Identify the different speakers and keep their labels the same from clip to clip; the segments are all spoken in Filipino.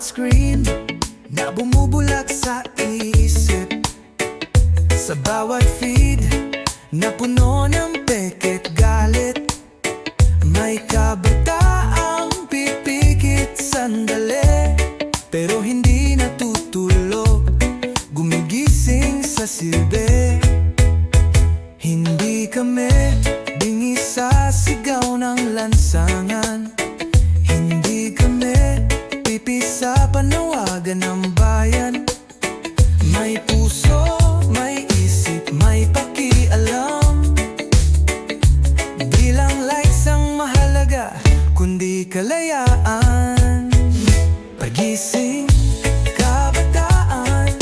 Speaker 1: bawat screen na bumubulak sa isip, sa bawat feed na puno ng peket galit. May kabataang pipikit sandali, pero hindi natutulog, gumigising sa silbi. Hindi kami bingi sa sigaw ng lansangan, hindi kami pipi sa panawagan ng bayan. May puso, may isip, may pakialam. Di lang likes ang mahalaga, kundi kalayaan. Pagising, kabataan,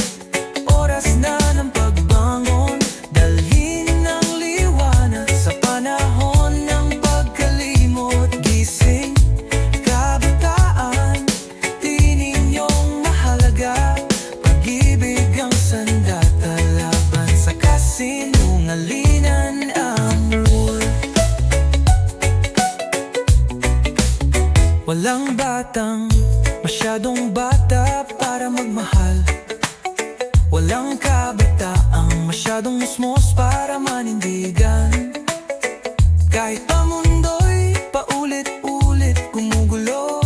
Speaker 1: oras na ng pagbangon, dalhin ng liwanag sa panahon ng pagkalimot. Gising, kabataan, di ninyong mahalaga, pag-ibig ang sandata, laban sa kasinungalingan ang rule. Walang batang masyadong bata para magmahal, walang kabataang masyadong musmos para manindigan. Kahit pa mundo'y paulit-ulit gumugulo,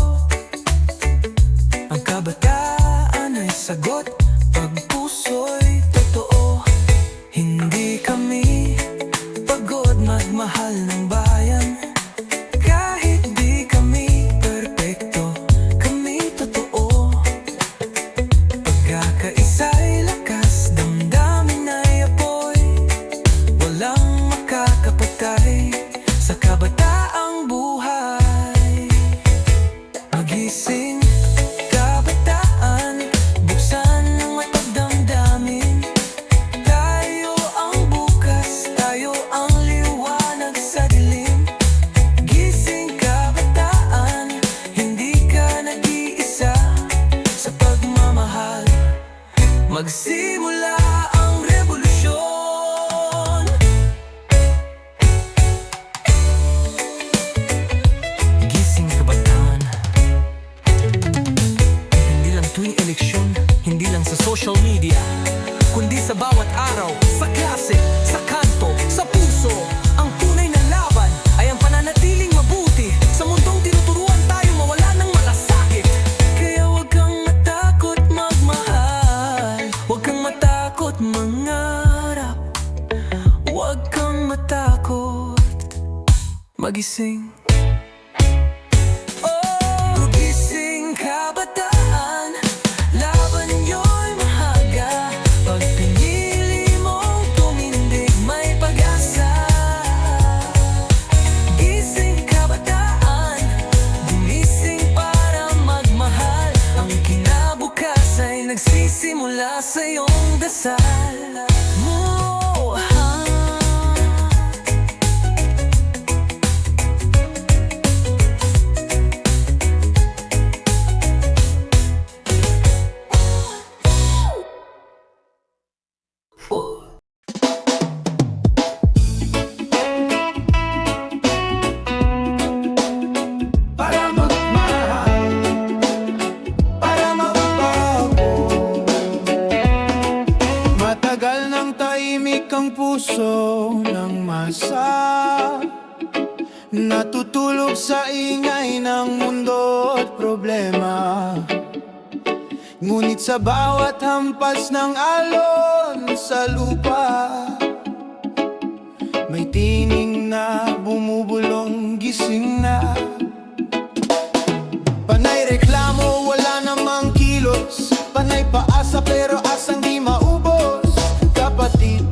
Speaker 1: ang kabataan ay sagot pag puso'y totoo. Hindi kami pagod magmahal ng bayan, kahit di kami perpekto, kami totoo. Pagkakaisa'y lakas, damdamin ay apoy, walang makakapatay sa kabataang buhay. Magising, kabataan, buksan ang mata't damdamin. Tayo ang bukas, tayo ang liwanag sa dilim. Gising, kabataan, hindi ka nag-iisa sa pagmamahal. Magsimula ang revolusyon. Gising, kabataan, hindi lang tuwing eleksyon, hindi lang sa social media, kundi sa bawat araw, sa klase, sa kanto, sa puso. Ang tunay na laban ay ang pananatiling mabuti sa mundong tinuturuan tayo mawala ng malasakit. Kaya huwag kang matakot magmahal, huwag kang matakot mangarap, huwag kang matakot magising. Oh, gising, kabataan, laban niyo'y mahaga. Pag pinili mong tumindig, may pag-asa. Gising, kabataan, gumising para magmahal. Ang kinabukas ay nagsisimula sa iyong dasal. Oh, para magmahal, para magbago. Matagal nang tahimik ang puso ng masa, natutulog sa ingay ng mundo at problema. Ngunit sa bawat hampas ng alon sa lupa, may tining na bumubulong, gising na. Panay reklamo, wala namang kilos, panay paasa pero asang di maubos. Kapatid,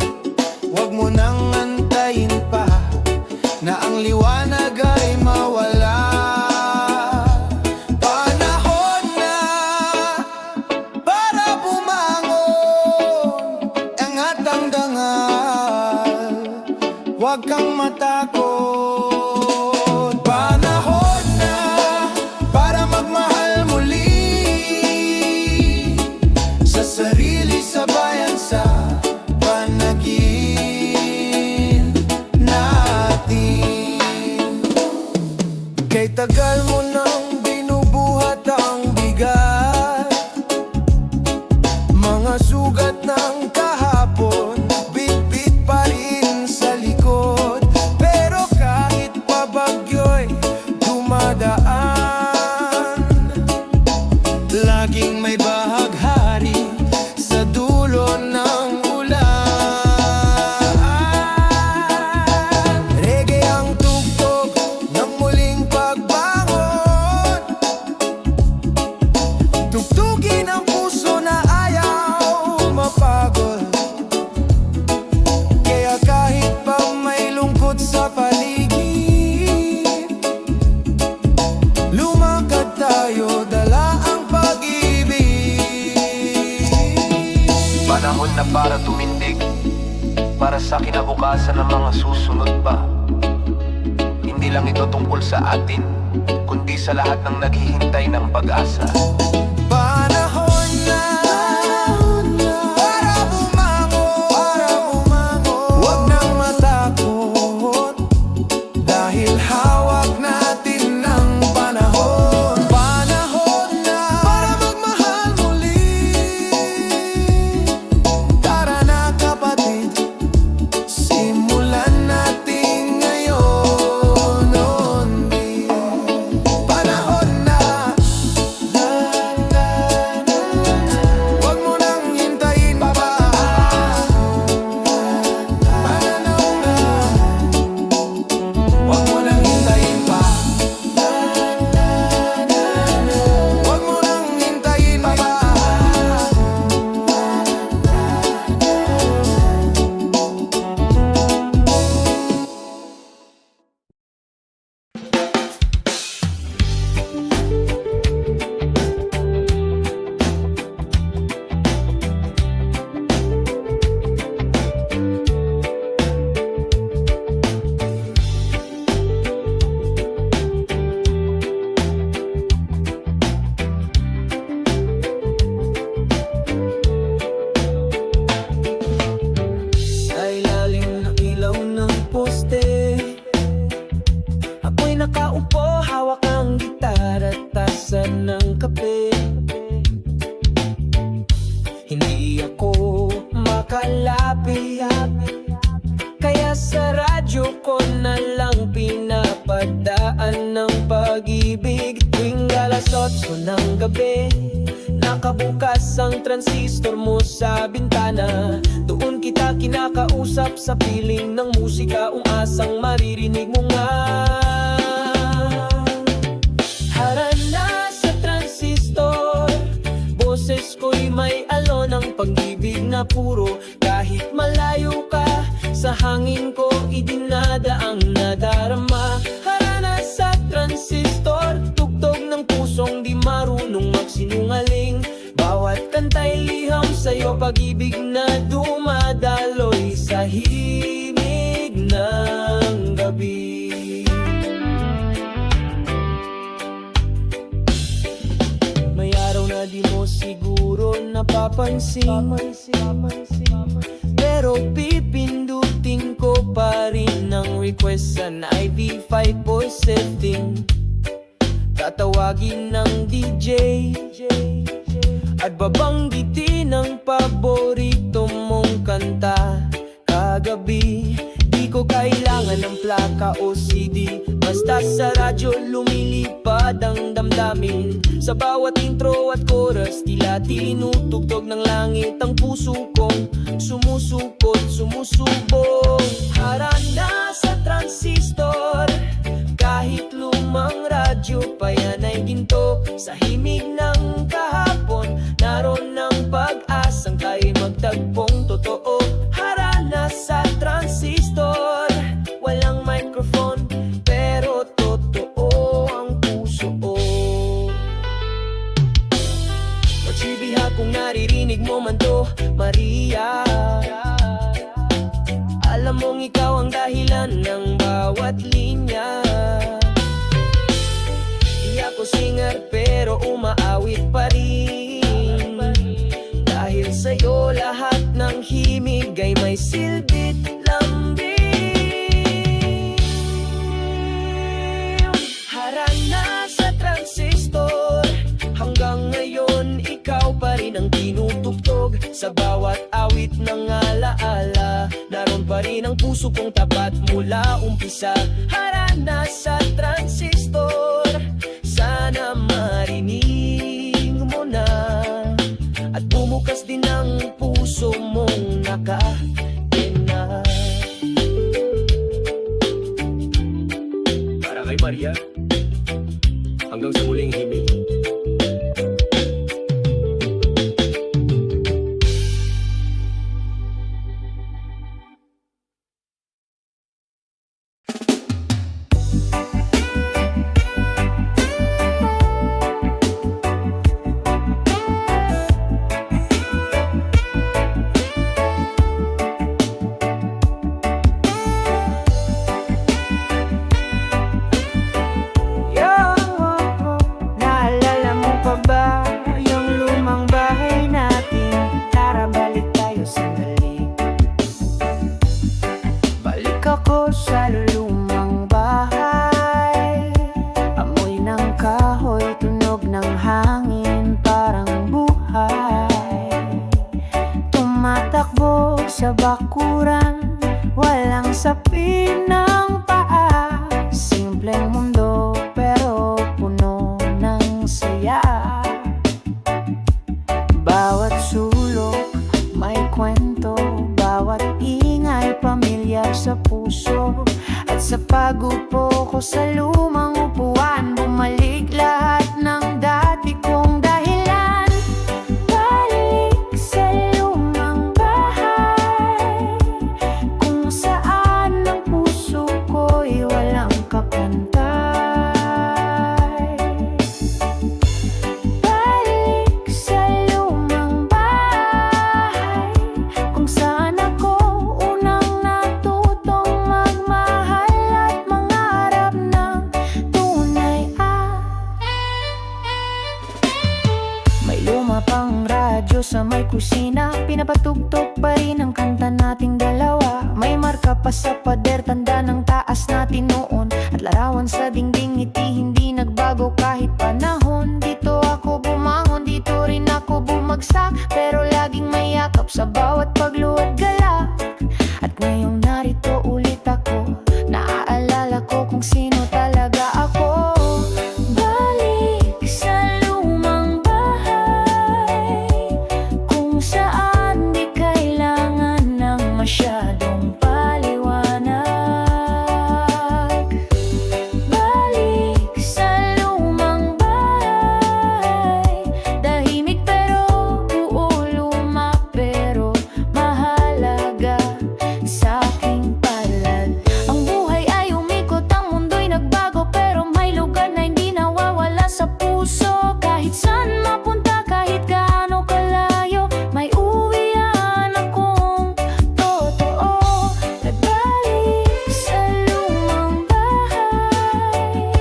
Speaker 1: wag mo nang antayin pa na ang liwanag ay mawala. Panahon na para bumangon, angat ang dangal, wag kang matakot. Panahon na para magmahal muli, sa sarili, sa bayan, sa panagin natin. Kay tagal mo nang binubuhat ang bigat,
Speaker 2: sugat ng kahapon, bit-bit pa rin sa likod. Pero kahit pa bagyo'y dumadaan, laging may bahaghari sa dulo ng ulan. Reggae ang tugtog ng muling pagbangon, tugtugin ang puso na ayaw mapagod. Kaya kahit pa may lungkot sa paligid, lumakad tayo, dala ang pag-ibig.
Speaker 3: Panahon na para tumindig, para sa kinabukasan ng mga susunod pa. Hindi lang ito tungkol sa atin, kundi sa lahat ng naghihintay ng pag-asa.
Speaker 2: Panahon na para bumangon, huwag nang matakot, dahil hawak natin ang panahon. Panahon na para magmahal muli. Tara na kapatid, simulan natin ngayon. Panahon na, huwag mo nang hintayin pa. Panahon na, huwag mo nang hintayin pa. Huwag mo nang hintayin pa. Sa ilalim ng ilaw ng poste, ako'y nakaupo, hawak ang gitara at tasa ng kape. Hindi ako makalapit, kaya sa radyo ko na lang pinapadaan ng pag-ibig. Tuwing alas 8 ng gabi, nakabukas ang transistor mo sa bintana. Doon kita kinakausap sa piling ng musika, umasang maririnig mo nga. Harana sa transistor, boses ko'y may alon ng pag-ibig na puro. Kahit malayo ka, sa hangin ko idinadaang nadarama. Harana sa transistor, tugtog ng pusong di marunong magsinungaling. Bawat kanta'y liham sa'yo, pag-ibig na dumadaloy sa himig ng gabi. May araw na di mo siguro napapansin, pero pipindutin ko pa rin ang request sa IV5 voice setting. Tatawagin ng DJ at babanggitin ang paborito mong kanta. Kagabi, di ko kailangan ng plaka o CD, basta sa radyo lumilipad ang damdamin. Sa bawat intro at chorus, tila tinutugtog ng langit ang puso kong sumusukot, sumusubong. Harana sa transistor, kahit lumang radyo pa yan ay ginto. Sa himig ng kahapon, naroon ang pag-asang tayo'y magtagpong totoo. Harana sa transistor, walang microphone, pero totoo ang puso. Machibiha kung naririnig mo man to, Maria. Alam mong ikaw ang dahilan ng bawat linya. Di ako singer pero umaawit pa rin, dahil sa'yo lahat ng himig ay may silbit lambing. Harana sa transistor, hanggang ngayon ikaw pa rin ang tinutugtog Sa bawat awit ng alaala, naroon pa rin ang puso kong tapat mula umpisa. Harana sa transistor, sana marinig mo na. At bumukas din ang puso mong nakakena. Para kay Maria, hanggang sa muling himig.
Speaker 4: Naalala mo pa ba yung lumang bahay natin? Tara balik tayo sandali. Balik ako sa lumang bahay. Amoy ng kahoy, tunog ng hangin, parang buhay. Tumatakbo sa bakuran, walang sapin ng paa. Simpleng mundo pero puno ng saya. Bawat sulok may kwento, bawat ingay pamilyar sa puso. At sa pagupo ko sa lumang upuan, bumalik lahat ng dati kong dahilan. Balik sa lumang bahay, kung saan ang puso ko'y walang kapantay. Balik sa lumang bahay, kung saan ako unang natutong magmahal at mangarap ng tunay. May luma pang radyo sa may kusina, pinapatugtog pa rin ang kanta nating dalawa. May marka pa sa pader, tanda ng taas natin noon. At larawan sa dingding, ngiti hindi nagbago kahit panahon. Dito ako bumangon, dito rin ako bumagsak, pero laging may yakap sa bawat pagluwad galak. At ngayong narito ulit ako, naaalala ko kung sino talaga ako. Balik sa lumang bahay, kung saan di kailangan ng masyadong paliwanag. Balik sa lumang bahay, tahimik pero buo, luma pero mahalaga sa aking palad. Ang buhay ay umikot, ang mundo'y nagbago, pero may lugar na hindi nawawala sa puso. Kahit saan mapunta, kahit gaano kalayo, may uwian akong totoo. Nagbalik sa lumang bahay,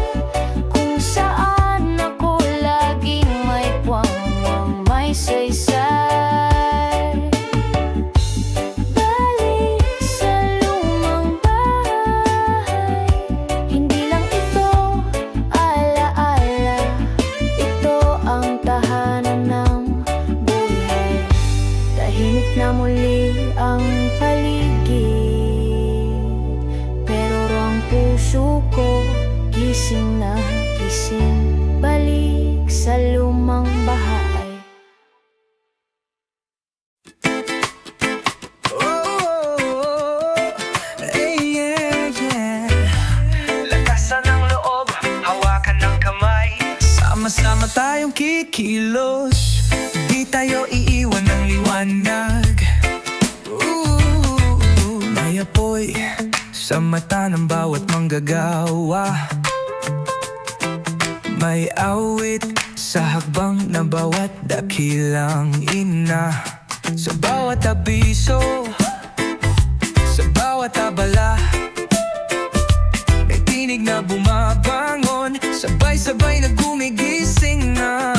Speaker 4: kung saan ako laging may puwang-puwang, may saysay. Balik sa lumang bahay, hindi lang ito alaala, ito ang tahanan ng buhay. Tahimik na muli ang paligid, pero ang puso ko gising na gising. Balik sa lumang bahay.
Speaker 1: Lakasan ng loob, hawakan ng kamay. Sama-sama tayong kikilos, di tayo iiwan ng liwanag. May apoy sa mata ng bawat manggagawa. May awit sa hakbang na bawat dakilang ina. Sa bawat abiso, sa bawat abala, may tinig na bumabangon, sabay-sabay na gumigising na.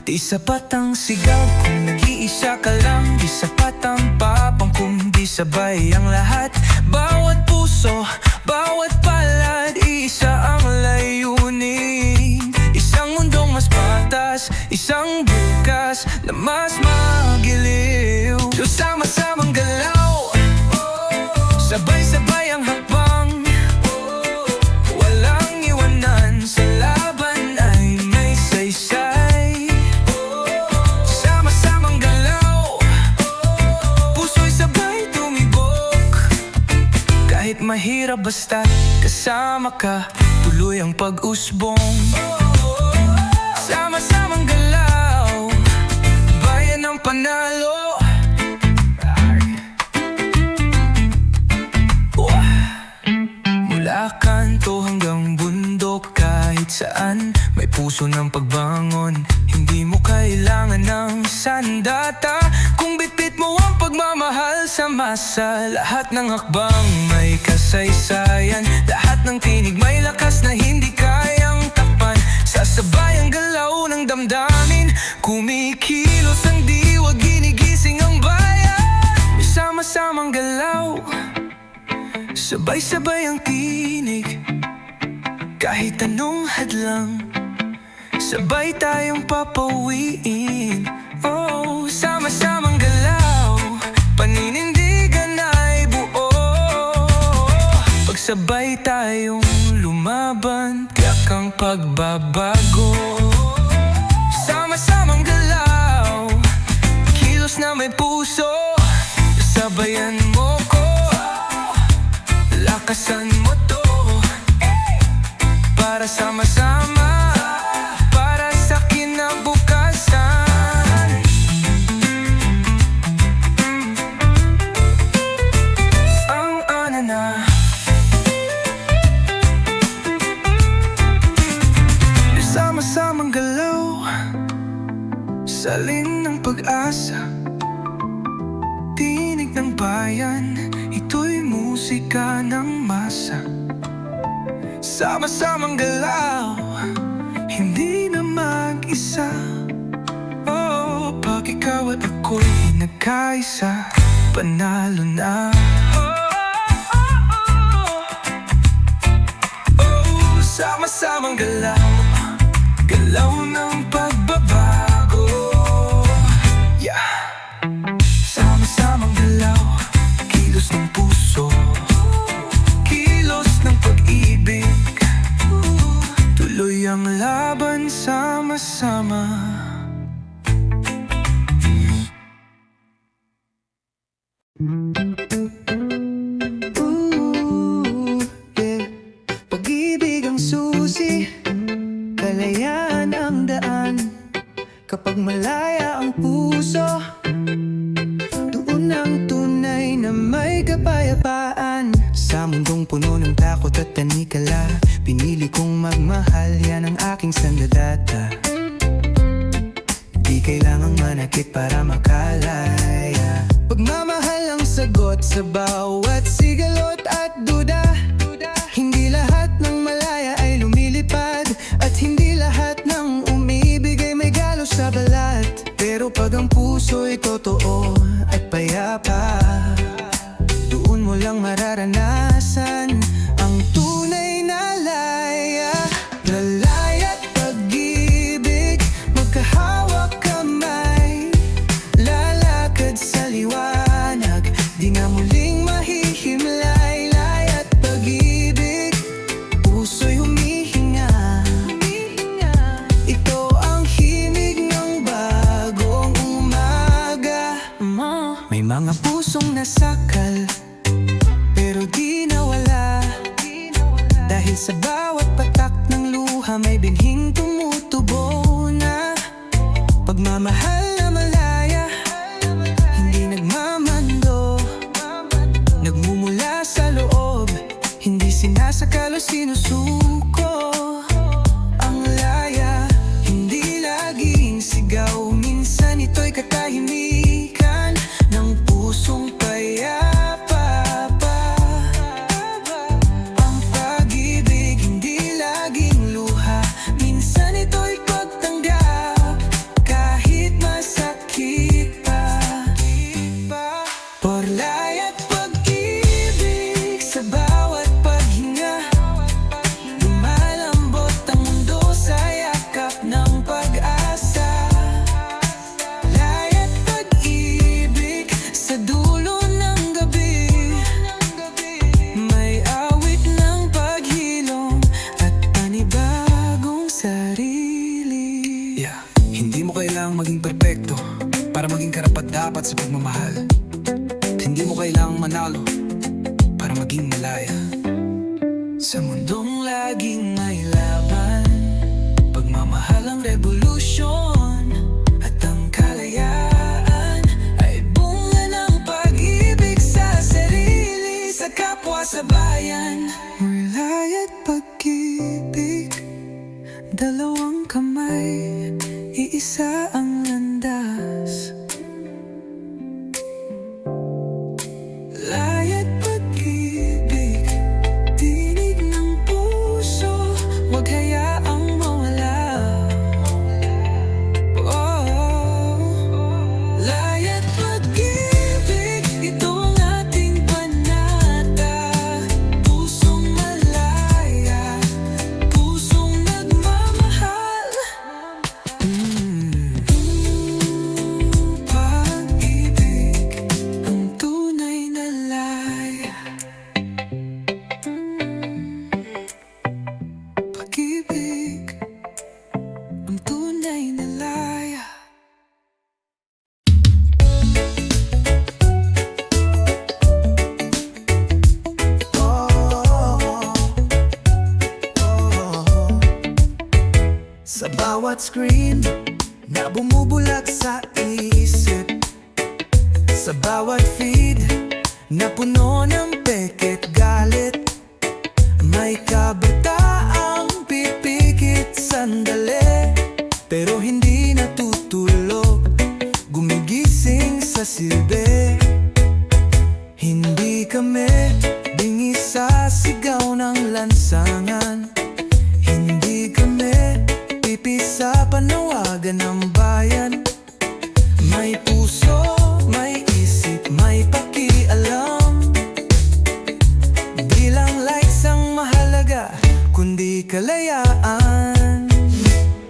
Speaker 1: Di sapat ang sigaw kung nag-iisa ka lang, di sapat ang papang kung di sabay ang lahat. Bawat puso, bawat palad, isa ang layunin. Isang mundong mas patas, isang bukas na mas magiling. mahirap basta kasama ka. Tuloy ang pag-usbong, sama-samang galaw, bayan ng panalo. Mula kanto hanggang bundok, kahit saan may puso ng pagbangon. Hindi mo kailangan ng sandata kung bitbit mo ang pagmamahal sa masa. Lahat ng hakbang may kasaysayan, lahat ng tinig may lakas na hindi kayang takpan. Sasabay ang galaw ng damdamin, kumikilos ang diwa, ginigising ang bayan. May sama-samang galaw, sabay-sabay ang tinig, kahit anong hadlang, sabay tayong papawiin. Oh, sama-samang galaw, paninindigan ay buo. Pagsabay tayong lumaban, tiyak ang pagbabago. Sama-samang galaw, kilos na may puso, sabayan mo ko, lakasan mo to, para sama-sama, para sa kinabukasan. Ang anana, sama-samang galaw, salin ng pag-asa, tinig ng bayan, ito'y musika ng masa. Sama-samang galaw, hindi na mag-isa. Oh, pag ikaw at ako'y nagkaisa, panalo na. Oh, sama-samang galaw, galaw ng pagbabago. Yeah. Sama-samang galaw, kilos ng puso, kilos ng pag-ibig, tuloy ang laban sama-sama.
Speaker 2: Yeah. Pag-ibig ang susi, kalayaan ang daan. Kapag malaya ang puso, doon ang tunay na may kapayapaan. Sa mundong puno ng takot at tanikala, pinili kong magmahal, yan ang aking sandata. Di kailangang manakit para makalaya. Pagmamahal ang sagot sa bawat sigalot at duda. Hindi lahat ng malaya ay lumilipad, at hindi lahat ng umibig ay may galo sa balat. Pero pag ang puso'y totoo at payapa, doon mo lang mararanasan ang tunay na laya. Lalaya't pag-ibig, magkahawak kamay, lalakad sa liwanag, di na muling mahihimlay. Laya't pag-ibig, puso'y humihinga, ito ang himig ng bagong umaga. May mga pusong nasakal, pero di nawala, dahil sa bawat patak ng luha may binhing tumutubo na. Pagmamahal na malaya, hindi nagmamando, nagmumula sa loob, hindi sinasakal o sinusuko. Ang laya, hindi laging sigaw, minsan ito'y katahimikan ng pusong payapa pa. Ang pag-ibig, hindi laging luha, minsan ito'y pagtanggap, kahit masakit pa. Porlaya't pag-ibig, sa bawat paghinga, lumalambot ang mundo sa yakap ng pag-asa. Laya't pag-ibig, sa dulo ng gabi, may awit ng paghilom at panibagong sarili.
Speaker 1: Yeah. Hindi mo kailangang maging perpekto para maging karapat-dapat sa pagmamahal. At hindi mo kailangang manalo para maging malaya. Sa mundong laging may laban, pagmamahal ang revolusyon, at ang kalayaan ay bunga ng pag-ibig sa sarili, sa kapwa, sa bayan. Mulay at pag-ibig, dalawang kamay, iisa ang landas. Layat pag-ibig, tinig ng puso, huwag hayaang mawala. Layat pag-ibig, ito ang ating panata. Pusong malaya, pusong nagmamahal. Pag-ibig, ang tunay na laya. Pag-ibig, ang tunay na laya. Sa bawat screen na bumubulak sa isip, sa bawat feed na puno ng pekit galit, may kabataang pipikit sandali, pero hindi natutulog, gumigising sa silbi. Hindi kami bingi sa sigaw ng lansangan, hindi kami pipi sa panawagan ng bayan. May puso, may isip, may pakialam. Di lang likes ang mahalaga, kundi kalayaan.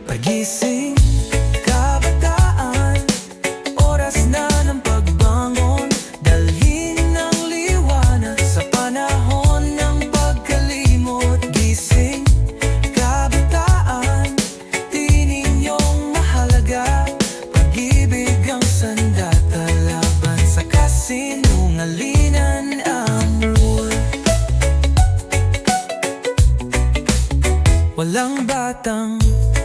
Speaker 1: Pagising, kabataan, oras na ng pagbangon, dalhin ng liwanag sa panahon ng pagkalimot. Gising, kabataan, di ninyong mahalaga, pag-ibig ang sandata, laban sa kasinungalingan ang rule. Walang batang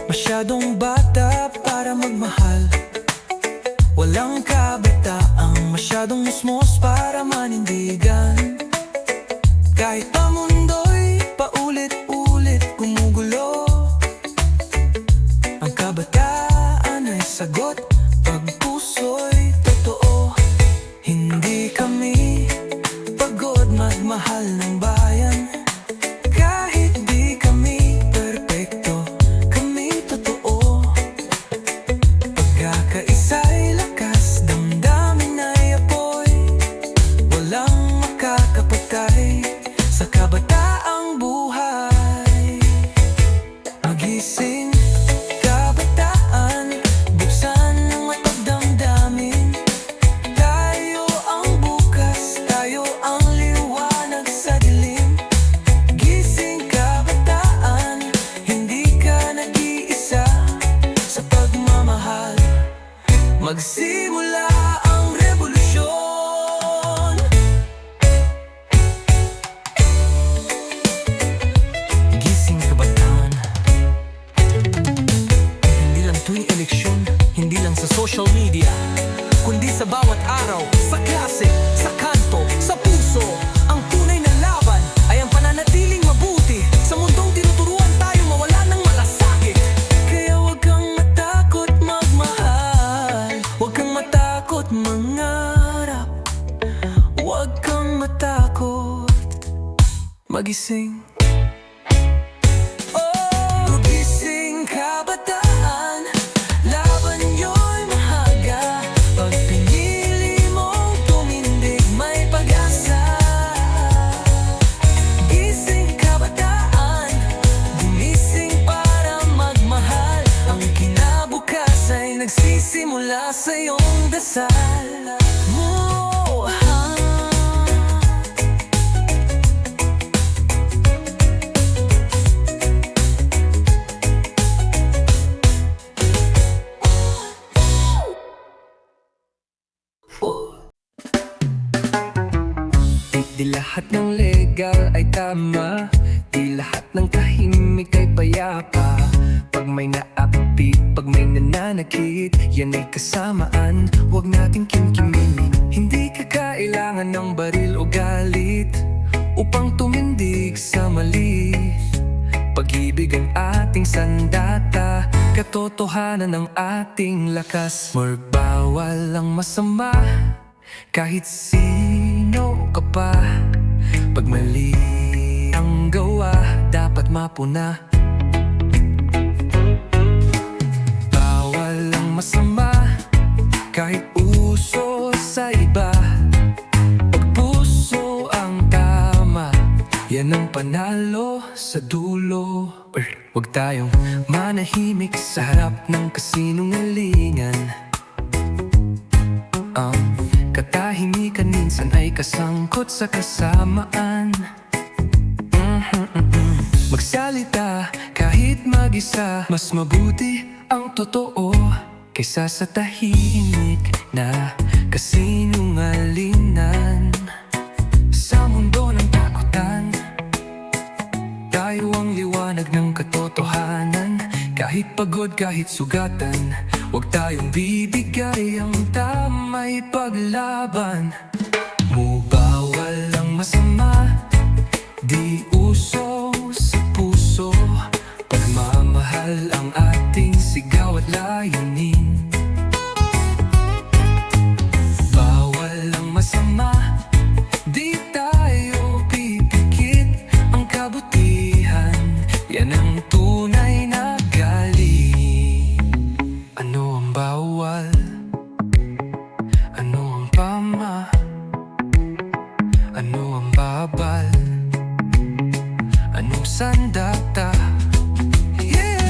Speaker 1: masyadong bata para magmahal, walang kabataang masyadong musmos para manindigan. Kahit pa mundo'y paulit-ulit gumugulo, ang kabataan ay sagot pag puso'y totoo. Hindi kami pagod magmahal ng bayan, kahit di kami perpekto, kami totoo. Pagkakaisa'y lakas, damdamin ay apoy, walang makakapatay sa kabataang buhay. Magising, kabataan, buksan ang mata't damdamin. Tayo ang bukas, tayo ang liwanag sa dilim. Gising, kabataan, hindi ka nag-iisa sa pagmamahal. Magsimula ang revolusyon. Gising, kabataan, hindi lang tuwing eleksyon, hindi lang sa social media, kundi sa bawat araw, sa klase, sa kanto, sa puso. Ang tunay na laban ay ang pananatiling mabuti sa mundong tinuturuan tayo mawala ng malasakit. Kaya huwag kang matakot magmahal, huwag kang matakot mangarap, huwag kang matakot magising. Gugising, kabataan, laban nyo'y mahaga. Pag pinili mong tumindig, may pag-asa. Gising, kabataan, gumising para magmahal. Ang kinabukas ay nagsisimula sa iyong dasal. Di lahat ng tama. Di lahat ng tahimik ay payapa. Pag may naapit, pag may nananakit, yan ay kasamaan. Huwag nating kimkimin. Hindi ka kailangan ng baril o galit upang tumindig sa mali. Pag-ibig ang ating sandata, katotohanan ang ating lakas. Magbawal ang masama, kahit sino ka pa. Pag mali ang gawa, dapat mapuna. Bawal ang masama, kahit uso sa iba. Pag puso ang tama, yan ang panalo sa dulo. Huwag tayong manahimik sa harap ng kasinungalingan. Ang katahimikan minsan ay kasangkot sa kasamaan. Magsalita kahit mag-isa, mas mabuti ang totoo kaysa sa tahimik na kasinungalingan. Sa mundo ng takutan, tayo ang liwanag ng katotohanan. Kahit pagod, kahit sugatan, huwag tayong bibigay ang tama'y paglaban. Mubawal ang masama, di uso sa puso. Pagmamahal ang ating sigaw at layunin. Bawal ang masama, di tayo pipikit. Ang kabutihan, yan ang tunay na galing. Ano ang bawal? Ano ang tama? Ano ang babal? Anong sandata? Yeah!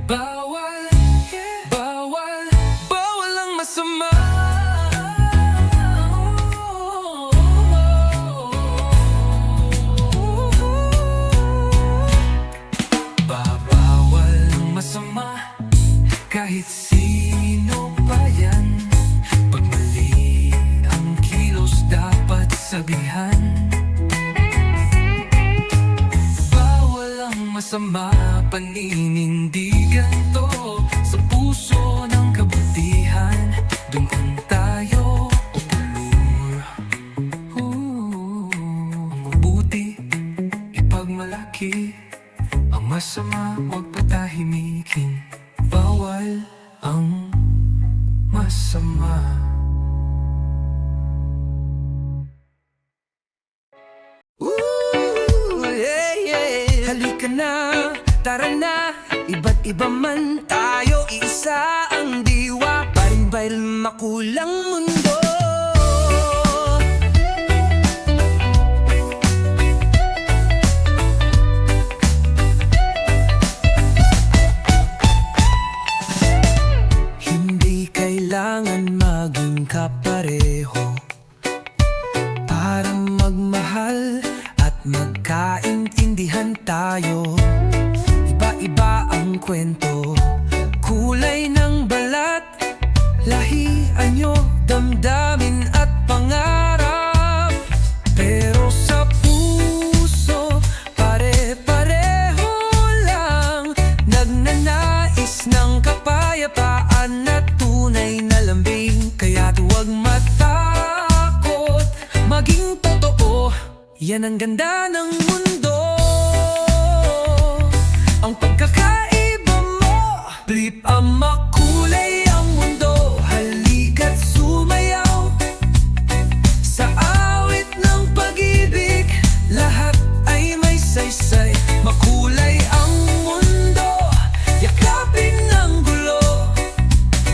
Speaker 1: Bawal, yeah. Bawal, bawal ang masama. Babawal ang masama, kahit sino pa yan. Pag mali ang kilos, dapat sabihan. Masama, paninindigan to sa puso ng kabutihan. Doon tayo upulur. Ang mabuti, ipagmalaki. Ang masama, huwag patahimikin. Bawal ang masama. Halika na, tara na, iba't iba man tayo, isa ang diwa, paring-bail makulang mundo. Hindi kailangan maging kapareho para magmahal at magkaintindihan tayo. Iba-iba ang kwento, kulay ng balat, lahi, anyo, damdamin at pangarap. Pero sa puso, pare-pareho lang, nagnanais ng kapayapaan at tunay na lambing. Kaya't huwag matakot maging totoo, yan ang ganda ng mundo. Ang pagkakaiba mo, blip ang makulay ang mundo. Halika't sumayaw sa awit ng pag-ibig. Lahat ay may saysay, makulay ang mundo. Yakapin ang gulo,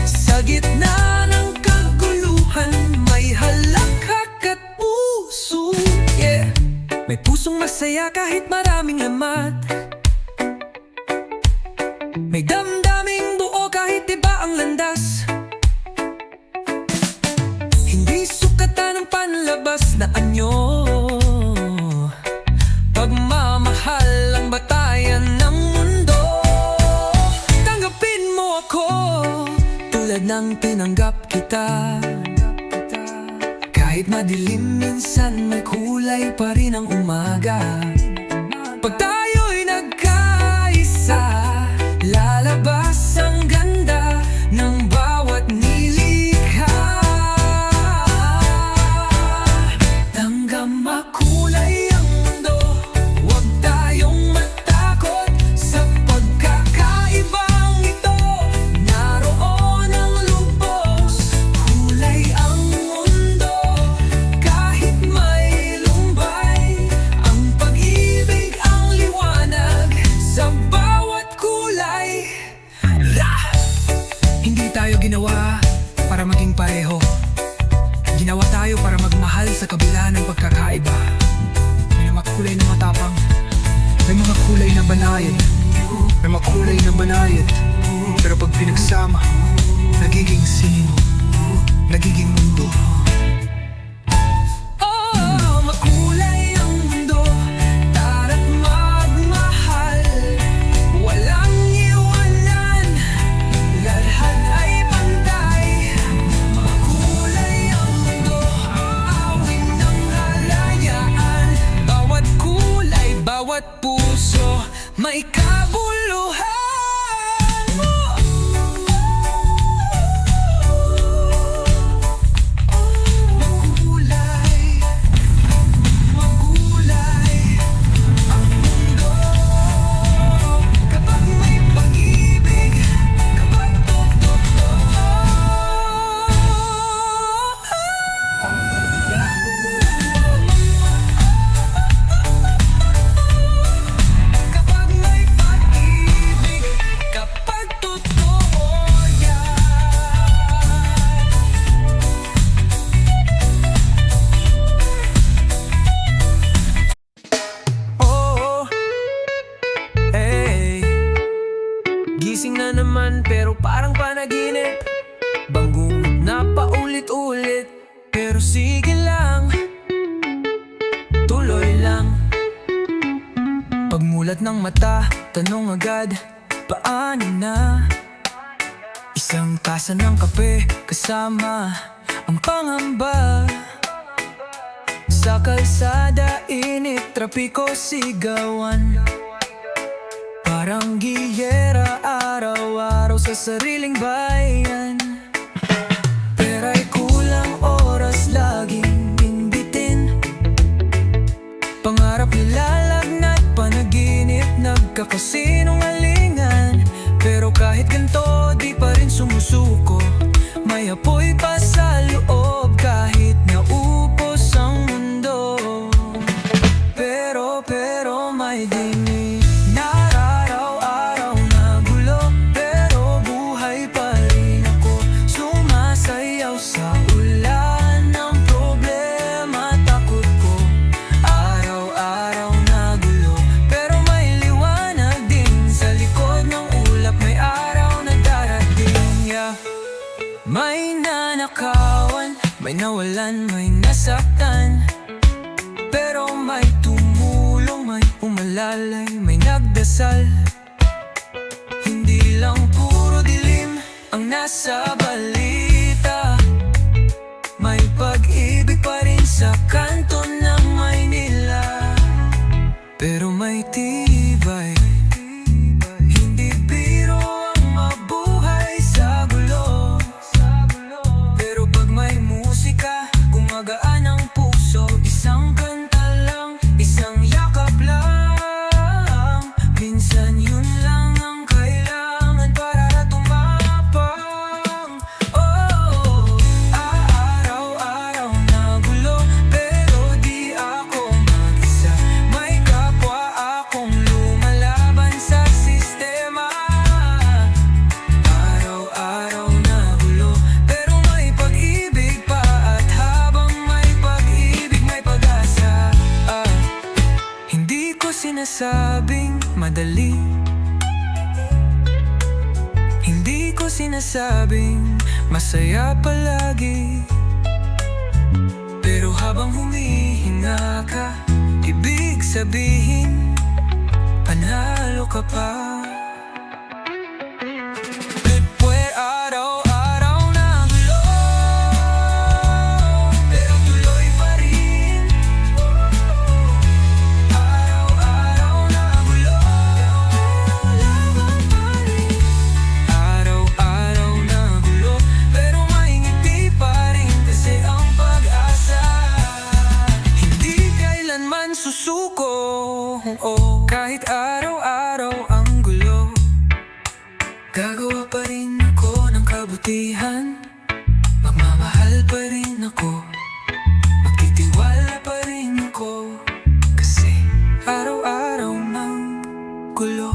Speaker 1: sa gitna ng kaguluhan, may halakhak at puso. Yeah. May pusong masaya kahit maraming lamat. May damdaming buo kahit iba ang landas. Hindi sukatan ng panlabas na anyo. Pagmamahal ang batayan ng mundo. Tanggapin mo ako tulad ng tinanggap kita. Kahit madilim minsan, may kulay pa rin ang umaga. tayo para magmahal sa kabila ng pagkakaiba. May mga kulay na matapang, may mga kulay na banayad, may mga kulay na banayad. Pero pag pinagsama, nagiging sining, nagiging mundo. Oh, makulay ang mundo, tara't magmahal. Walang iwanan, lahat ay pantay. Makulay ang mundo, awin ng kalayaan. Bawat kulay, bawat puso, may kabuluhan. Gising na naman pero parang panaginip, bangungot na paulit-ulit. Pero sige lang, tuloy lang. Pagmulat ng mata, tanong agad, paano na? Isang tasa ng kape, kasama ang pangamba. Sa kalsada, init, trapiko, sigawan. Parang giyera, araw-araw sa sariling bayan. Pera'y kulang, oras laging imbitin. Pangarap nilalagnat, panaginip, nagkakasinungalingan. Pero kahit ganito, di pa rin sumusuko. May apoy pa sa loob kahit naupos ang mundo. Pero may dinig na araw-araw na gulo. Pero buhay pa rin ako, sumasayaw sa ulan ng problema, takot ko. Araw-araw na gulo, pero may liwanag din sa likod ng ulap. May araw na darating, yeah. May nanakawan, may nawalan, may nasaktan. Pero may tumulong, may umalalay, may nagdasal. Hindi lang puro dilim ang nasa balita. May pag-ibig pa rin sa kanto ng Maynila. Pero may tibay, hindi biro ang mabuhay sa gulo. Pero pag may musika, gumagaan ang puso. Isang kanta lang, isang yakap lang. Minsan yun lang ang kailangan para tumapang. Oh, araw-araw na gulo, pero di ako mag-isa. May kapwa akong lumalaban sa sistema. Araw-araw na gulo, pero may pag-ibig pa. At habang may pag-ibig, may pag-asa. Hindi ko sinasabing madali, hindi ko sinasabing masaya palagi. Pero habang humihinga ka, ibig sabihin panalo ka pa. Flipware, araw-araw na gulo, pero tuloy pa rin. Araw-araw na gulo, laban pa rin. Araw-araw na gulo, pero may ngiti pa rin. Kasi ang pag-asa hindi kailanman susuko. Kahit araw-araw ang gulo, gagawa pa rin ako ng kabutihan. Magmamahal pa rin ako, magtitiwala pa rin ako. Kasi araw-araw ng gulo,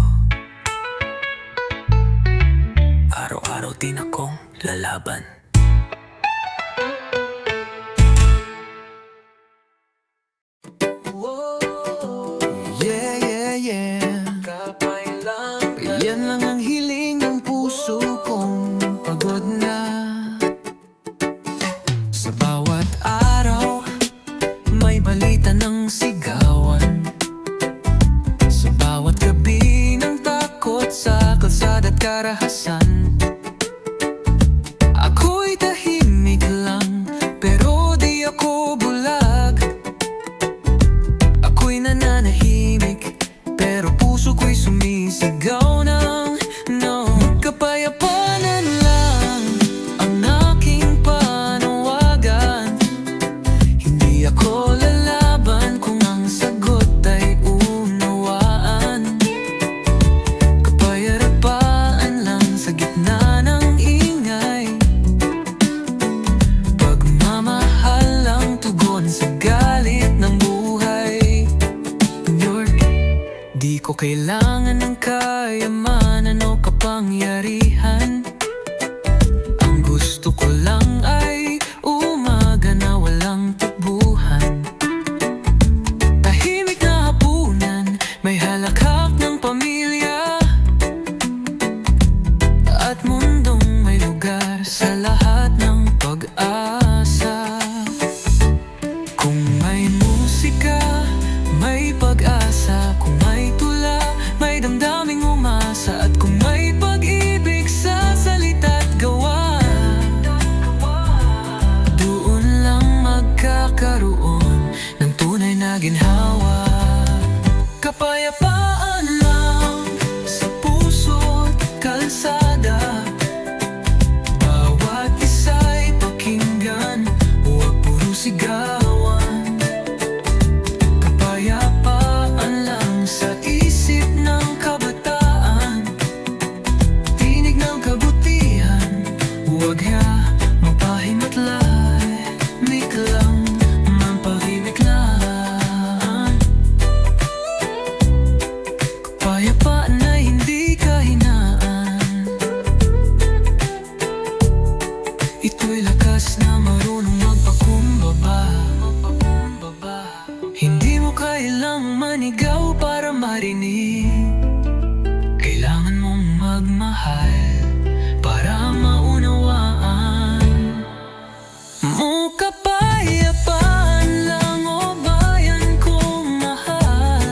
Speaker 1: araw-araw din akong lalaban. Yeah, yeah, yeah. Yan lang ang hiling ng puso kong pagod na. Sa bawat araw, may balita ng sigawan. Sa bawat gabi ng takot sa kalsada at karahasan. Ako'y tahimik lang, pero di ako bulag. Ako'y nananahimik, pero puso ko'y sumisigaw ng no. Kapayapaan lang ang aking panawagan. Hindi ako lalaban kung ang sagot ay unawaan. Kapayapaan lang sa gitna ng ingay. Pagmamahal lang tugon sa galit ng buhay. Di ko kailangan ng kayamanan o kapangyarihan. Ang gusto ko lang ay umaga na walang takbuhan. Tahimik na hapunan, may halakhak ng pamilya, at mundong may lugar sa lahat ng pag-asa. Kung may musika, may pag-asa. Kung may tula, may damdaming umasa. At kung may pag-ibig sa salita at gawa, doon lang magkakaroon ng tunay na ginhawa. Kapayapaan lang sa puso't kalsada. Bawat isa'y pakinggan, huwag puro sigawan. Kapayapaan lang sa isip ng kabataan. Tinig ng kabutihan, huwag mapahimatlay. Mik lang, mampahimik lang. Kapayapaan na hindi kahinaan. Ito'y lakas na marunong magpakumbaba. Hindi mo kailang manigaw para marinig. Kailangan mong magmahal para maunawaan mo. Kapayapaan lang, o bayan kong mahal.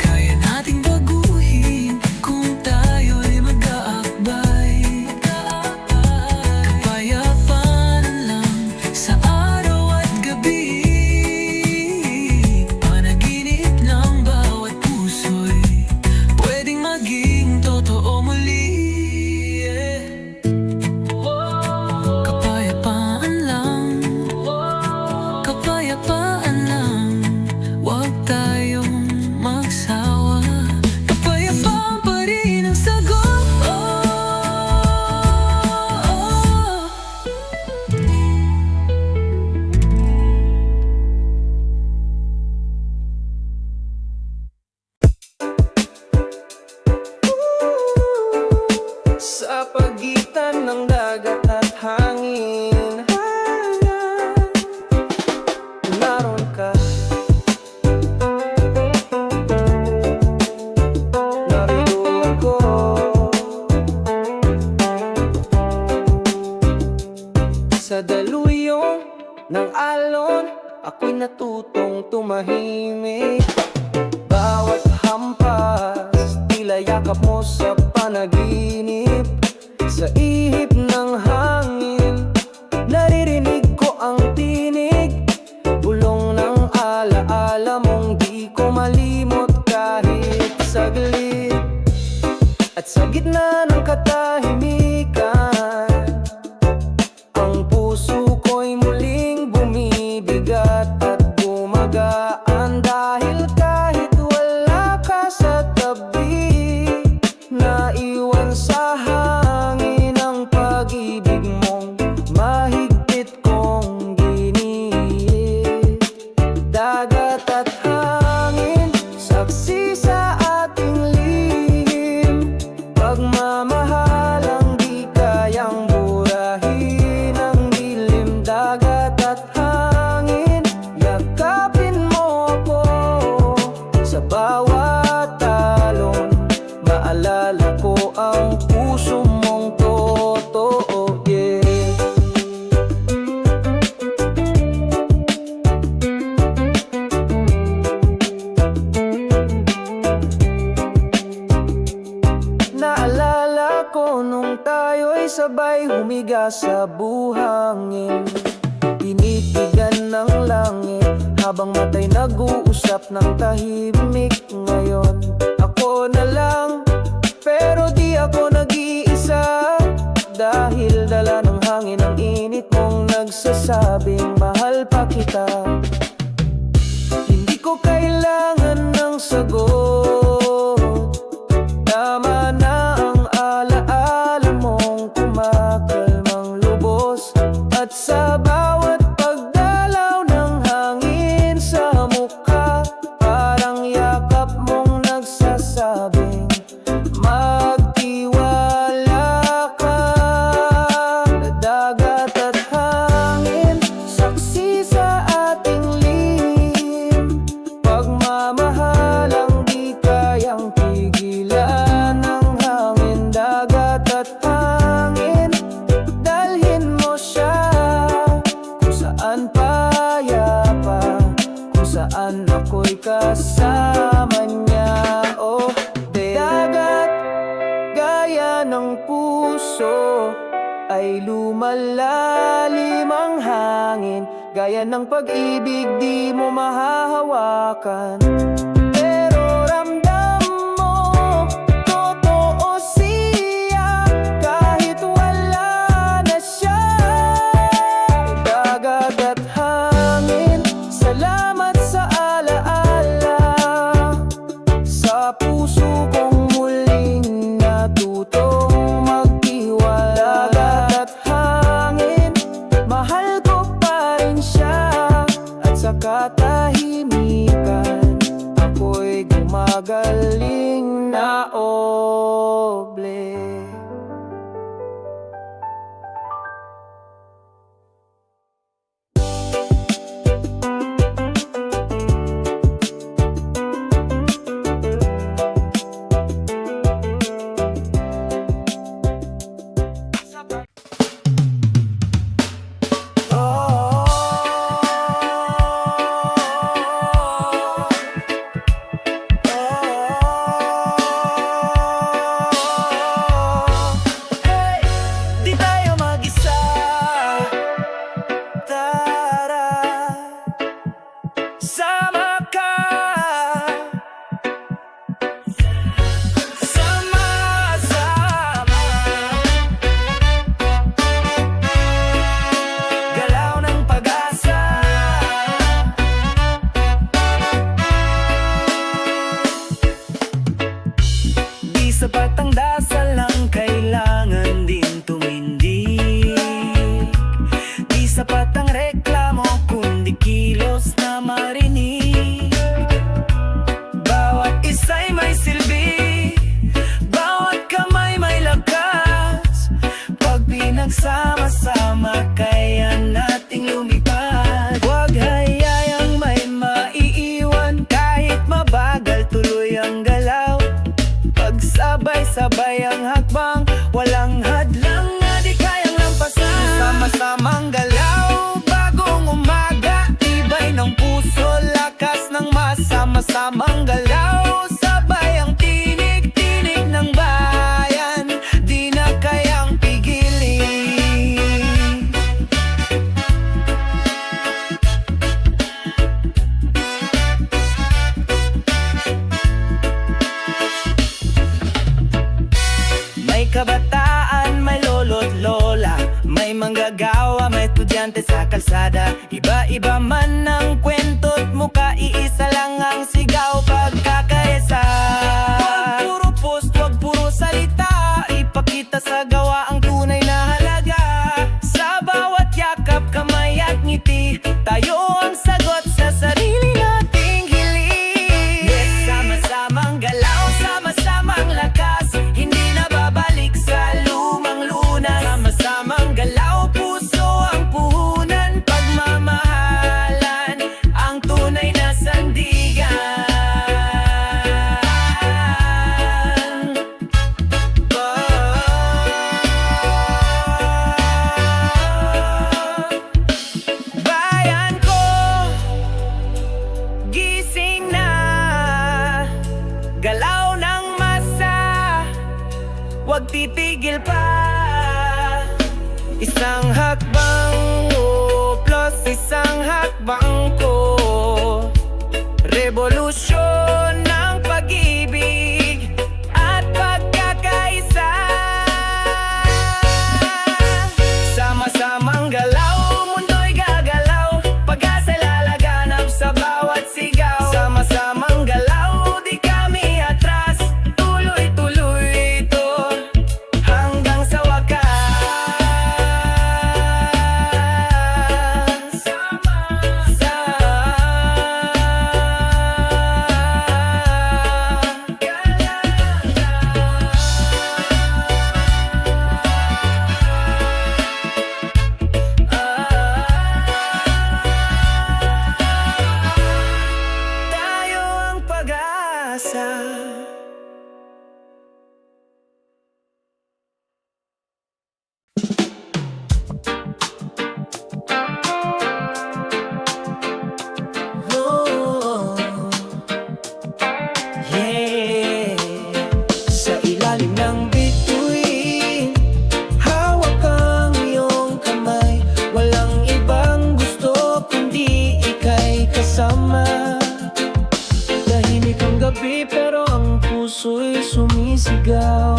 Speaker 1: Kaya nating baguhin kung tayo'y mag-aakbay. Kapayapaan lang sa araw at gabi. Panaginip ng bawat puso'y pwedeng maging totoo muli. Kapayapaan lang, kapayapaan lang, huwag tayong magsawa. Kapayapaan pa rin ang sagot.
Speaker 2: Sa pagitan ng dagat at hangin, naroon ka. Narito ako. Sa daluyong ng alon, ako'y natutong tumahimik. Bawat hampas, tila yakap mo sa panaginip. Sa ihip ng hangin, naririnig ko ang tinig. Bulong ng alaala mong di ko malimot kahit saglit. At sa gitna ng katahimikan, ang puso ko'y muling bumibigat at gumagaan. Dahil kahit wala ka sa tabi, naiwan sa hangin ang pag-ibig mong mahigpit kong giniit. Dagat at hangin, saksi sa ating lihim. Pagmamahal ang di kayang burahin ang dilim. Dagat at hangin, sa buhangin. Tinitigan ng langit habang matay nag-uusap ng tahimik. Ngayon ako na lang, pero di ako nag-iisa, dahil dala ng hangin ang init mong nagsasabing mahal pa kita. Hindi ko kailangan ng sagot, tama na ang alaala mong kumakalmang lubos. At sa bawat pagdalaw ng hangin sa mukha, parang yakap mong nagsasabing magtiwala ka. Dagat at hangin, saksi sa ating lihim, pagmamahalang di kayang pigilan ng hangin. Dagat at hangin, dalhin mo siya kung saan payapa, kung saan ako'y kasama niya. Oh, dagat, gaya ng puso, ay lumalalim ang hangin. Gaya ng pag-ibig di mo mahahawakan, pero ramdam mo, totoo siya kahit wala na siya. Dagat at hangin, salamat sa alaala, sa puso kong muling natutong magtiwala. Dagat at hangin, mahal ko pa rin siya, at sa katahimikan ako'y gumagaling na oble. Di tayo mag-isa, tara, sama ka, sama-sama, galaw ng pag-asa. Di sapat ang dasal lang, kailangan din tumindig. Di sapat ang reklamo, kundi kilos na marinig. Bawat isa'y may silbi, bawat kamay may lakas. Pag pinagsama-sama, kaya nating lumipad. Huwag hayayang may maiiwan, kahit mabagal tuloy ang galaw. Pagsabay-sabay ang hakbang, walang hadlang na di kayang lampasan. Sama-samang galaw, bagong umaga, tibay ng puso, lakas ng masama-samang galaw. Sabay ang tinig-tinig ng bayan, di na kayang pigilin. May kabataan, may lolo't lola, may manggagawa, may estudyante sa kalsada. Iba-iba man ang kwento't muka, iisa lang ang sigaw pagkakaisa. Huwag puro post, huwag puro salita, ipakita sa gawa ang tunay na halaga. Sa bawat yakap, kamay at ngiti, tayo ang sagot sa sarili nating hiling. Yes, sama-samang galaw, sama-samang lakas, hindi na babalik sa lumang lunas. Sama-samang galaw, puso ang puhunan, pagmamahalan ang tunay na sandigan. Bayan ko, gising na, galaw ng masa, huwag titigil pa. Isang hakbang mo plus isang hakbang ko, revolusyon ng pag-ibig at pagkakaisa. Sama-samang galaw, mundo'y gagalaw, pag-asa lalaganap sa bawat sigaw. Sama-samang galaw, di kami atras, tuloy-tuloy ito hanggang sa wakas. Tayo ang pag-asa. Oh, yeah. Sa ilalim ng bituin, hawak ang iyong kamay. Walang ibang gusto kundi ika'y kasama. Tahimik ang gabi pero ang puso'y sumisigaw.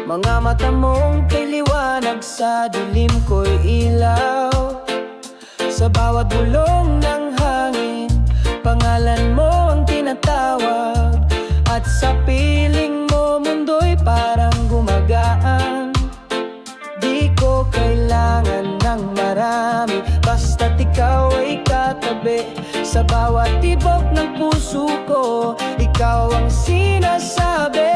Speaker 2: Mga mata mong kay liwanag, sa dilim ko'y ilaw. Sa bawat bulong ng hangin, pangalan mo ang tinatawag. At sa piling mo, mundo'y parang gumagaan. Di ko kailangan ng marami, basta't ikaw ay katabi. Sa bawat tibok ng puso ko, ikaw ang sinasabi.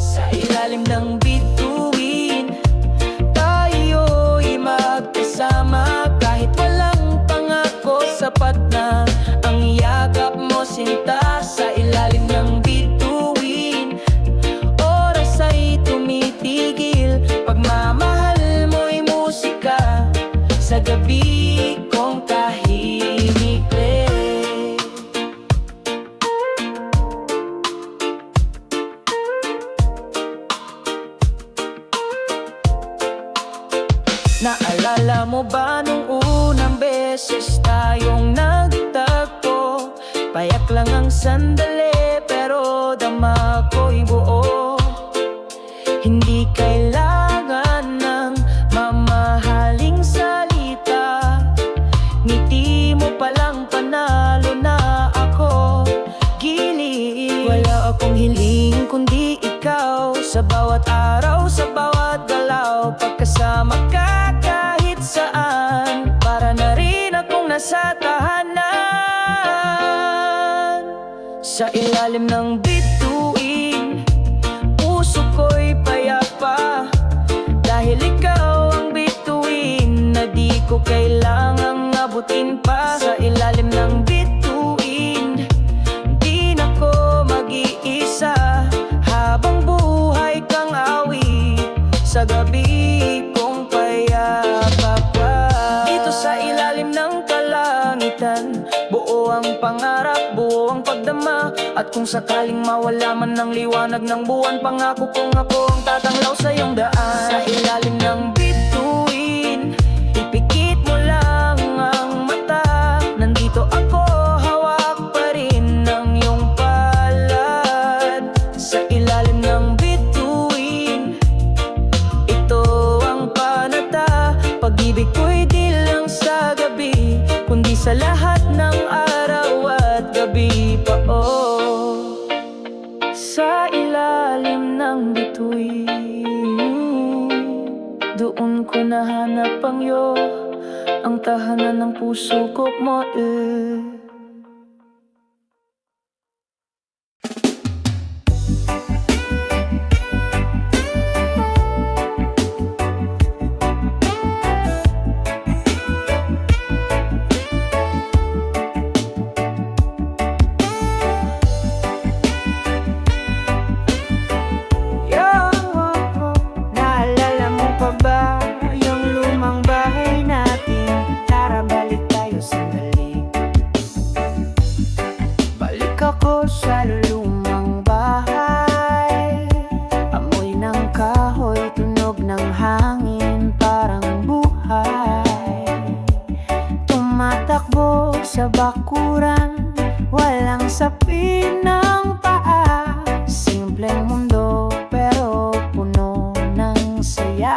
Speaker 2: Sa ilalim ng bituin, tayo'y magkasama. Kahit walang pangako, sapat na ang yakap mo, sinta. Sa ilalim ng bituin, oras ay tumitigil. Pagmamahal mo'y musika sa gabi kong tahimik. Naalala mo ba nung unang beses tayong nagtagpo? Payak lang ang sandali pero dama ko'y buo. Hindi kailangan ng mamahaling salita, ngiti mo palang panalo na ako. Gilid, wala akong hiling kundi ikaw. Sa bawat araw, sa bawat galaw, pagkasama ka kahit saan, para na rin akong nasa tahanan. Sa ilalim ng bituin, puso ko'y payapa. Dahil ikaw ang bituin na di ko kailangang abutin pa. Sa ilalim ng bituin, di na ko mag-iisa. Habang buhay kang awit sa gabi kong payapa pa. Dito sa ilalim ng kalangitan, buo ang pangarap, buo ang pagdama. At kung sakaling mawala man ng liwanag ng buwan, pangako kong ako ang tatanglaw sa iyong daan. Sa ilalim ng bituin, ipikit mo lang ang mata. Nandito ako, hawak pa rin ng iyong palad. Sa ilalim ng bituin, ito ang panata. Pag-ibig ko'y di lang sa gabi, kundi sa lahat ng araw at gabi pa. Oh, sa ilalim ng bituin, doon ko nahanap ang iyo, ang tahanan ng puso ko mo. Naalala mo pa ba yung lumang bahay natin? Tara balik tayo sandali.
Speaker 4: sa bakuran, walang sapi ng paa. Simpleng mundo pero puno ng saya.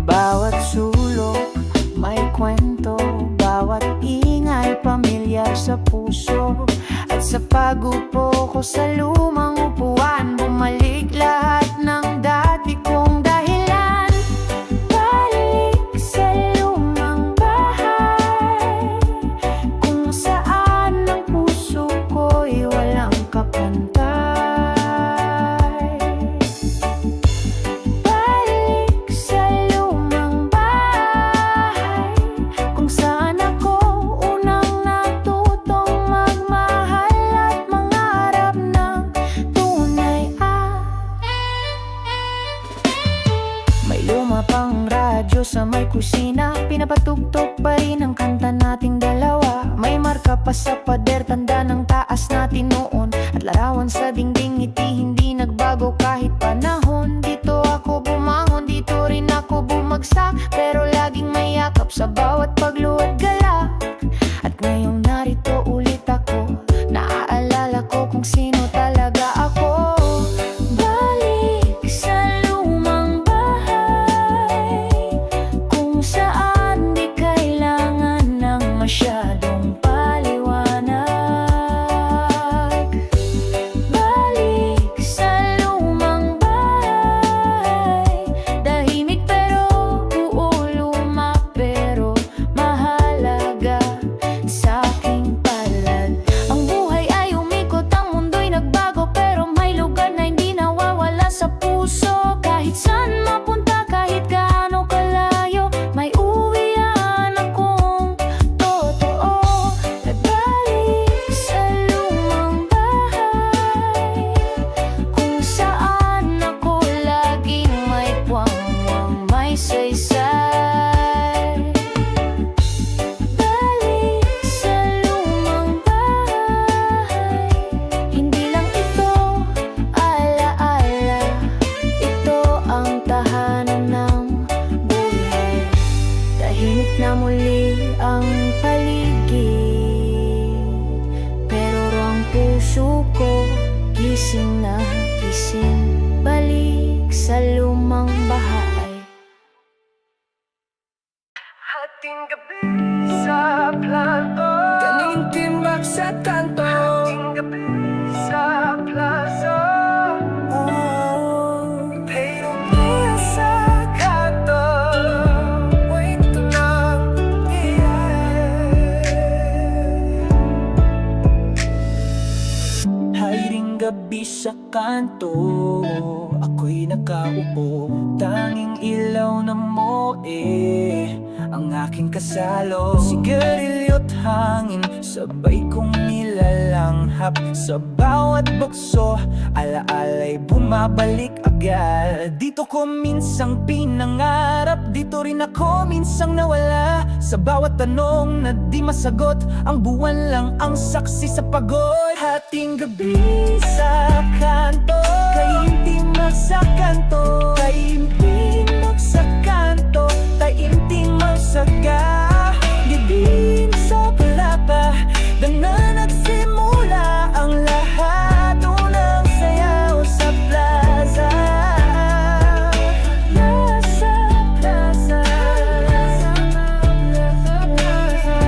Speaker 4: Bawat sulok may kwento, bawat ingay pamilyar sa puso. At sa pagupo ko sa lumang upuan, bumalik lahat ng dati kong dahilan. Balik sa lumang bahay, kung saan ang puso ko'y walang kapantay. Balik sa lumang bahay, kung saan ako unang natutong magmahal at mangarap ng tunay. May luma pang radyo sa may kusina, pinapatugtog pa rin ang kanta nating dalawa. May marka pa sa pader, tanda ng taas natin noon. At larawan sa dingding, ngiti hindi nagbago kahit panahon. Dito ako bumangon, dito rin ako bumagsak, pero laging may yakap sa bawat pagluwad galak. At ngayong narito ulit ako, naaalala ko kung sino talaga ako. Balik sa lumang bahay, kung saan di kailangan ng masyadong paliwanag. Balik sa lumang bahay, tahimik pero buo, luma pero mahalaga sa aking palad. Ang buhay ay umikot, ang mundo'y nagbago, pero may lugar na hindi nawawala sa puso. Kahit saan mapunta, kahit gaano kalayo, may uwian akong totoo. Nagbalik sa lumang bahay, kung saan ako laging may puwang-puwang, may saysay. Balik sa lumang bahay, hindi lang ito alaala, ito ang tahanan ng buhay. Tahimik na muli ang paligid, pero ang puso ko gising na gising. Balik sa lumang bahay.
Speaker 2: Hating gabi sa plato, tanging timbak sa kanto. Hating gabi sa plaza, pero kaya sa kanto. Wait na, Haring gabi sa kanto, ako'y nakaupo. Tanging ilaw na ang aking kasalo. Sigarilyo't hangin, sabay kong nilalanghap. Sa bawat bukso, alaala'y bumabalik agad. Dito ko minsang pinangarap, dito rin ako minsang nawala. Sa bawat tanong na di masagot, ang buwan lang ang saksi sa pagod. Hating gabi sa kanto, kaimtimag sa kanto, kaimtimag sa kanto, taimtimag sa gilid sa palapa. Doon na nagsimula ang lahat, unang sayaw sa plaza. Plaza, plaza, plaza, plaza.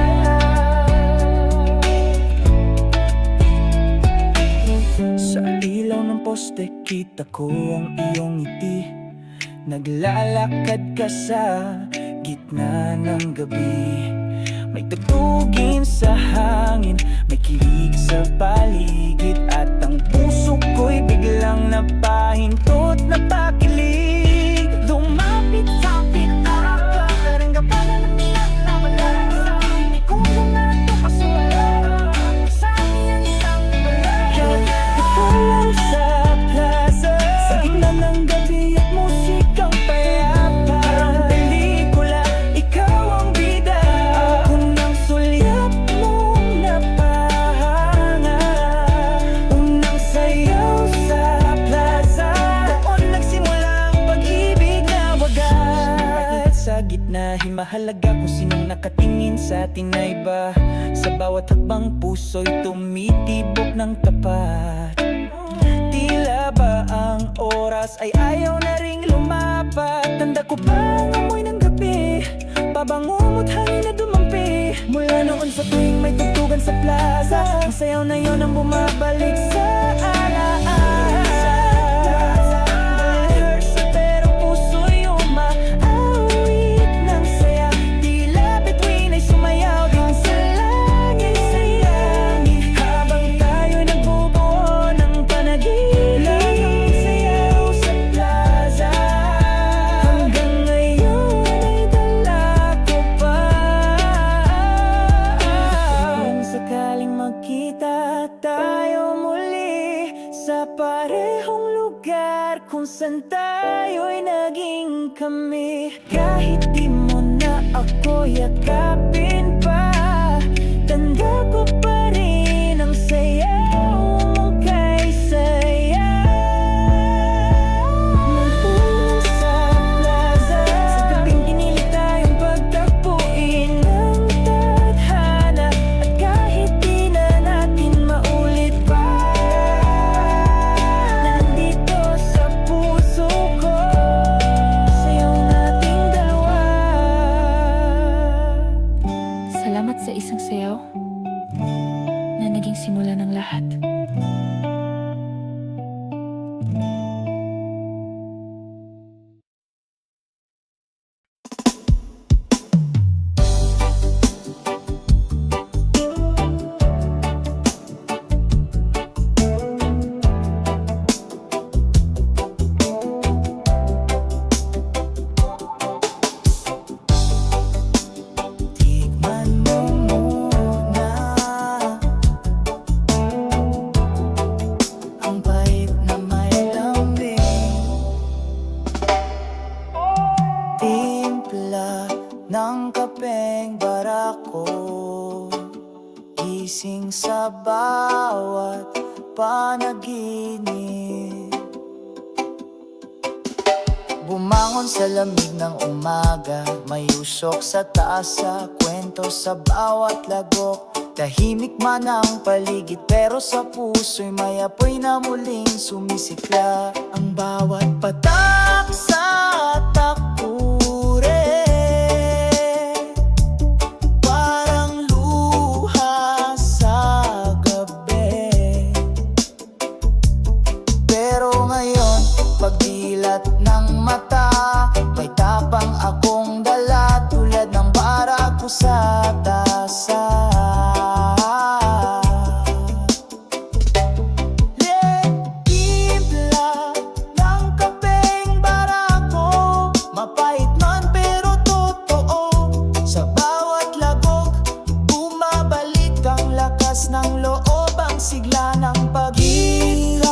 Speaker 2: Sa ilaw ng poste, kita ko ang iyong ngiti. Naglalakad ka sa gitna ng gabi. May tugtugin sa hangin, may kilig sa paligid, at ang puso ko'y biglang napahintot, napakilig. Lumapit sa pitaka, karangga pala ng nilang nawala. Hindi ko na ito kasula, sa akin isang balaya. Ito lang sa plaza, sa gitna ng gabi at musikang payapa. Parang pelikula, ikaw ang bida. Ako nang sulyap mong napahanga. Unang sayaw sa plaza, doon nagsimula ang gitnahin mahalaga kung sinong nakatingin sa atin na iba. Sa bawat hakbang puso'y tumitibok ng tapat. Tila ba ang oras ay ayaw na ring lumapat? Tanda ko pa ang amoy ng gabi, pabangungot hangin na dumampi. Mula noon sa tuwing may tugtugan sa plaza, ang sayaw na yon ang bumabalik sa alaala. Pero puso'y umaawit ng saya, tila bituin ay sumayaw din sa langit sayangin. Habang tayo'y nagbubuo ng panaginip, ang sayaw sa plaza, hanggang ngayon ay dala ko pa. Kung sakaling magkita tayo muli sa parehong lugar kung saan tayo'y naging kami, kahit di mo na ako yakapin pa, tanda ko pa rin ang sayaw mong kay saya. Nandun sa plaza, sa gabing pinilit tayong pagtakbuin ng tadhana, at kahit di na natin maulit pa, nandito sa puso ko, sayaw nating dalawa. Salamat sa isang sayaw na naging simula ng lahat. Tikman mo muna ang pait na may lambing, timpla ng kapeng barako, gising sa bawat panaginip. Bumangon sa lamig ng umaga, may usok sa taas, sa kwento sa bawat lagok. Tahimik man ang paligid, pero sa puso'y may apoy na muling sumisikla. Ang bawat patak sa takure, parang luha sa gabi. Pero ngayon, pagdilat ng mata, may tapang akong dala, tulad ng barako sa tasa. Timpla ng kapeng barako, mapait man pero totoo. Sa bawat lagok, bumabalik ang lakas ng loob, ang sigla ng pag-ibig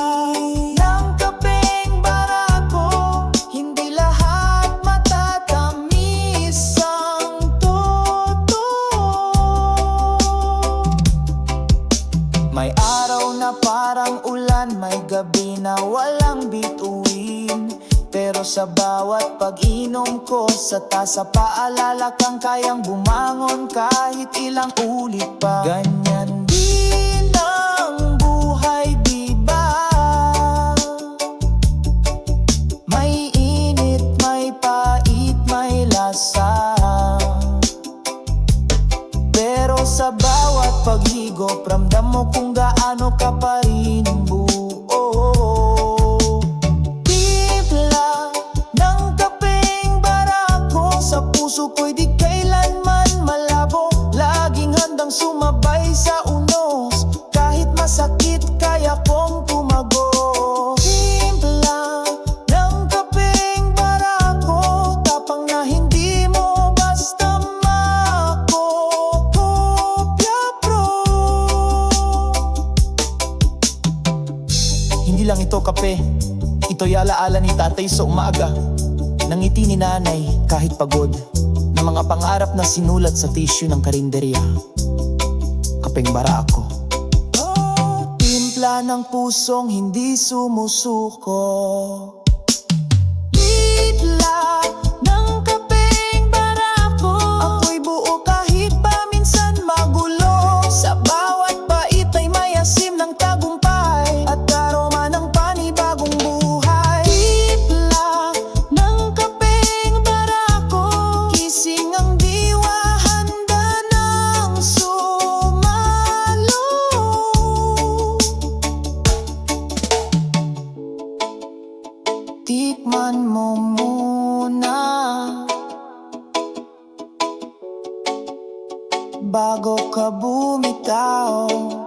Speaker 2: ng kapeng barako. Hindi lahat matatamis ang totoo. May araw na parang ulan, may gabi na walang bituin, pero sa bawat pag-inom ko sa tasa, paalala kang kayang bumangon kahit ilang ulit pa. Ganyan din ang buhay, di ba? May init, may pait, may lasa, pero sa bawat paghigop, ramdam mo kung gaano ka pa rin buo. Timpla ng kapeng barako, sa puso ko'y di kailanman malabo, laging handang sumabay sa unos, kahit masakit kaya kong tumago. Timpla ng kapeng barako, tapang na hindi mo basta makokopya, bro. Hindi lang ito kape, ito'y alaala ni tatay sa umaga, nangiti ni nanay kahit pagod, ng mga pangarap na sinulat sa tissue ng karinderya. Kapeng barako, timpla ng pusong hindi sumusuko. Litla ng kapeng barako, bago ka bumitaw.